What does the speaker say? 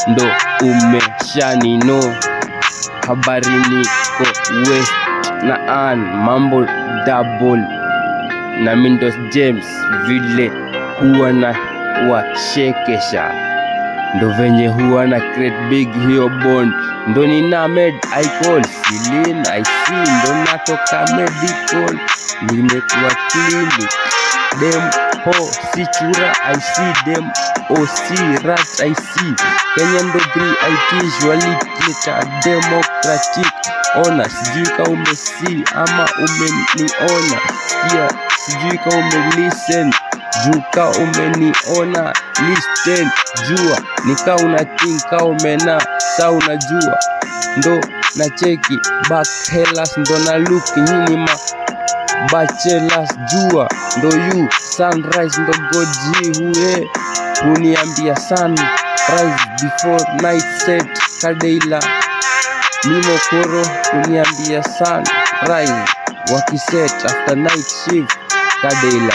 ndo umeshanino. Habari niko West na mambo double na Mindos James, vile huwa na washekesha ndo venye huwa na create big hiyo bond. Ndo nina med I call Celine I see, ndo natoka medical nimekuwa clinic. Dem ho si chura I see, dem o si rat I see. Kenya ndo 3 usually theater democratic. Ona sijui ka umesi ama umeniona, sikia sijui ka umelisten, juu ka umeniona listen. Jua nika una think ka umena sa unajua, ndo na cheki back hellas, ndo na look nyini ma bachelors. Jua ndo you sunrise, ndo goji huye huniambia sunrise before night set. Kadeila Nimokoro huniambia sunrise wakiset after night shift. Kadeila